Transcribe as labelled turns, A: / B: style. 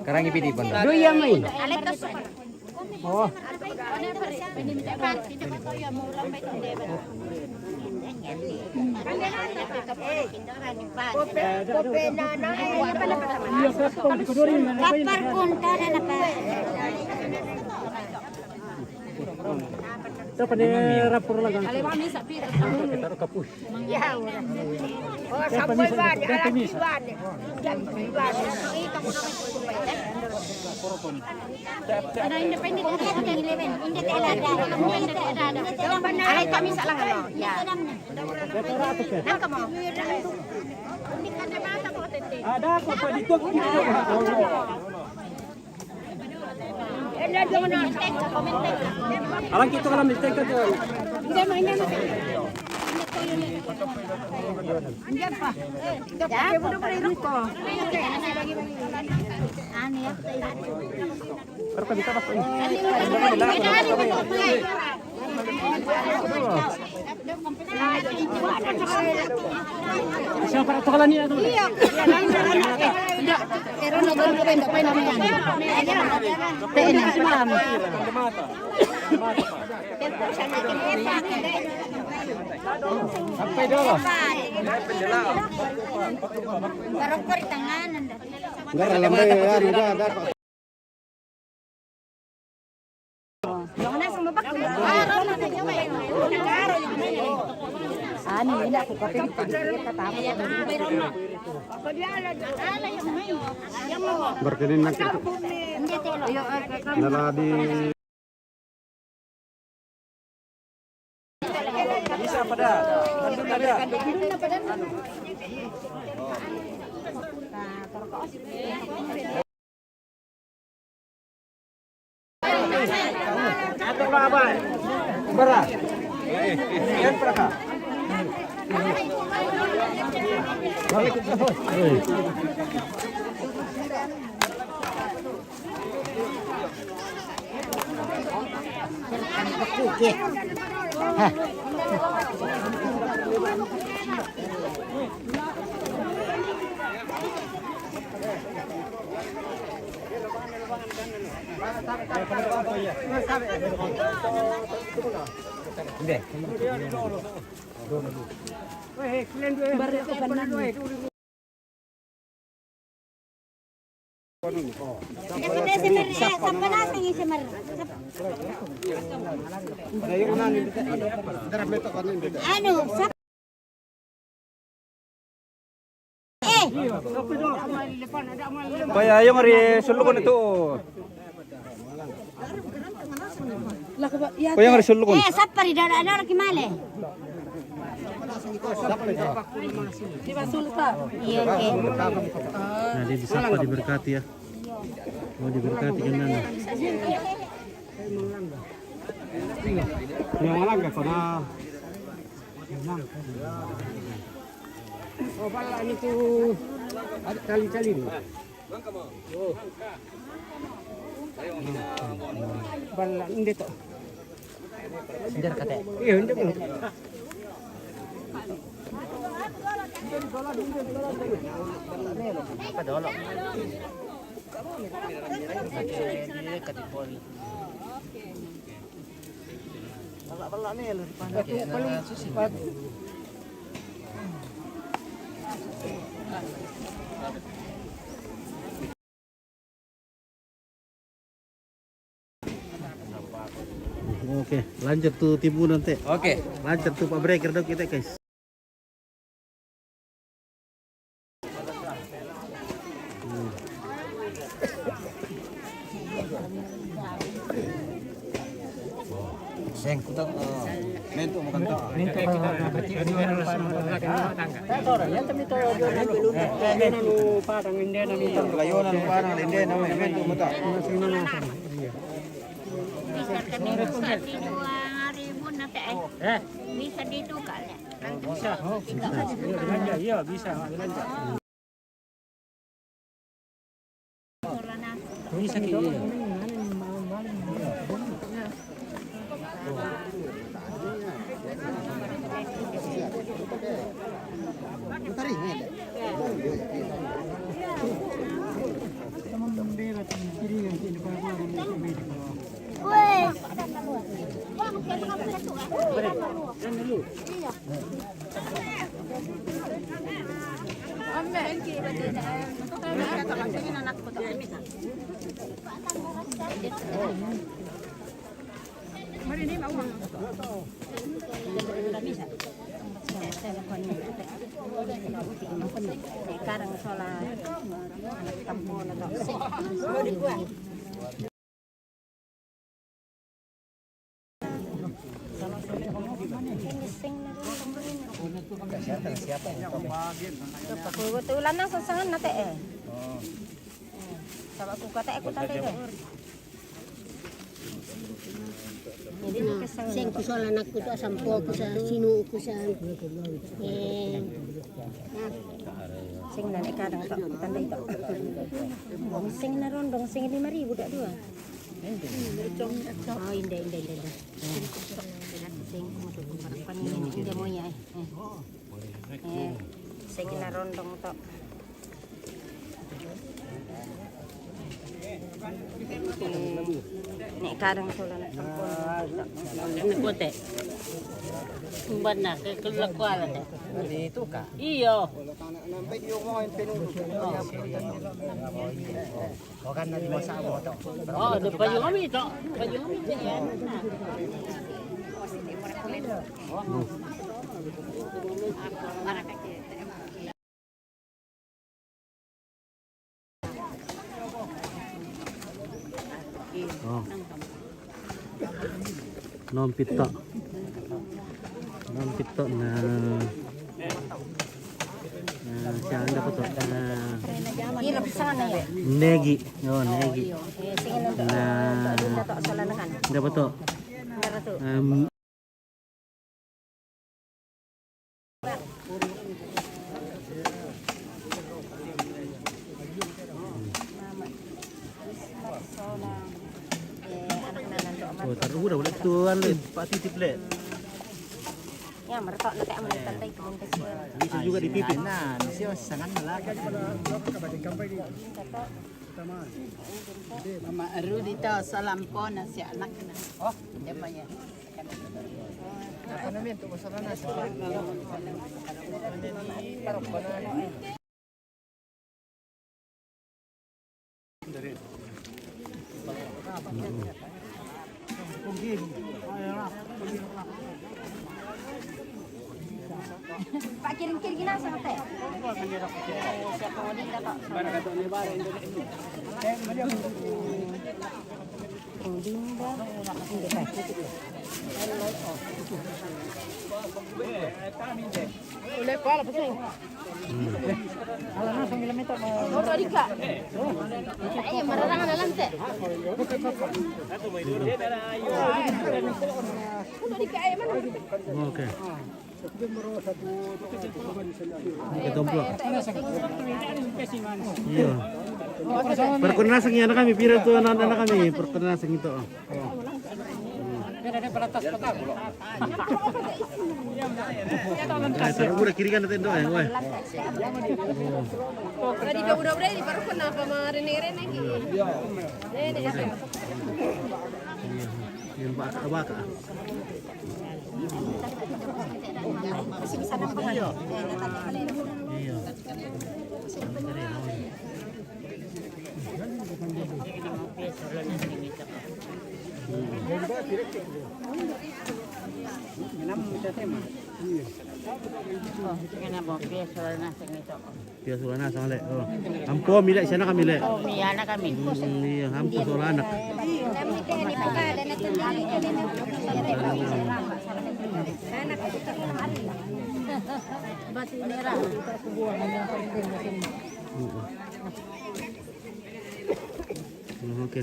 A: Karang ipitipan.
B: Oh. Dapat rapor lang. Taruh kapus. Oh, sampai ban, alat ban. Jam ban. Ada independen ada 11. Independen ada. Alay kami salah kalau. Ya. Nang kamu. Ada apa Pak dituak ini. Alang kita kalau mistake tu. Tidak mainnya. Anjir Pak. Ya, bodoh beri ruko. Ani ya. Baru kita pas ini. Siapa tu kalau ni tu? Iya. Tidak. Pero nagon ko rin dapat naman. Teen ang pam. Sampai dulu. Baru per tangan. Enggak lambai ya, ada. Ani ini aku kopi berkenin nak naladi bisa pada kandung ada atau apa berat yan berapa Kaya yung ari sulukon ito. Kaya yung ari sulukon.
C: Sapari ada kimale. Iya,
B: Nanti disapa diberkati ya. Mau diberkati kan nana. Yang mana enggak pada oh, pala itu ada kali-kali ni. Oh. Pala ini tu.
A: Sendiri kata.
B: Iya, hendak.
A: Apa dolo? Pala ni lu
B: Oke, lanjut tuh tibu nanti.
A: Oke.
B: Lanjut tuh Pak Breaker dong kita guys.
A: Seng kutak mento makan to.
B: Mento ya tapi to parang hindi na mito.
A: Kayonan parang hindi na mento mata.
C: bisa kami sa dito ang ribbon na tayo. Bisa dito kala.
B: Bisa. Belanja, iya bisa belanja. Bisa gitu. Karang sola tampon atau
A: Siapa yang
B: kebetulan nang sasangan nate sama aku kata aku tante deh. Jadi sing kusol anakku tu sampo ku sa sinu ku sa sing nanek kadang tak tanda itu. Sing narondong sing 5.000 dak dua. Oh inde. Sing masuk harapan ini inde moya sing narondong tok. Nek kadang solan tampon.
D: Kote. Umban na kay kulakwala te.
A: Dito ka.
D: Iyo.
A: Nampak yung mga pinunod. Huwag na di mo sa mo to.
D: Oh, do payo kami to. Payo kami te yan.
E: Oh. Nompito na siya dapat to
B: Hirap sana ya.
E: negi. Oh, negi.
B: Sing nang tok solan kan.
E: Dapat to.
B: Merah tu.
E: Oh, taruh udah tuan le, Pak titip le.
B: Ya, meretok nak tak menit tantai kebun kecil.
E: Bisa juga dititip.
A: Nah, siya sangat malaki.
D: Mama aru dito sa lampo na si anak na. Oh, di ba yan?
A: Apa namin to sa ranas?
B: Pak kirim-kirim gina sama teh. Siapa mau dinda kok. Dinda. Boleh pala pasang.
A: Alam na, sa kilometer.
B: Oh, tadi kak. Ayo, mararangan dalam teh.
E: Oke. Ketomplok. Iya. Perkenalkan anak kami, pira tuh anak-anak kami, perkenalkan itu. Taruh udah kiri kan tendo ya, woi.
B: Tadi udah di baru kenal sama Rene lagi. Rene ya.
E: Yang baka.
B: Masih bisa nampak. Iya.
E: Biasa anak sama le. Oh. Ampo milik sana kami le.
D: Oh, may anak kami.
E: Iya, ampo soal anak.
B: Batu merah.
E: Oke.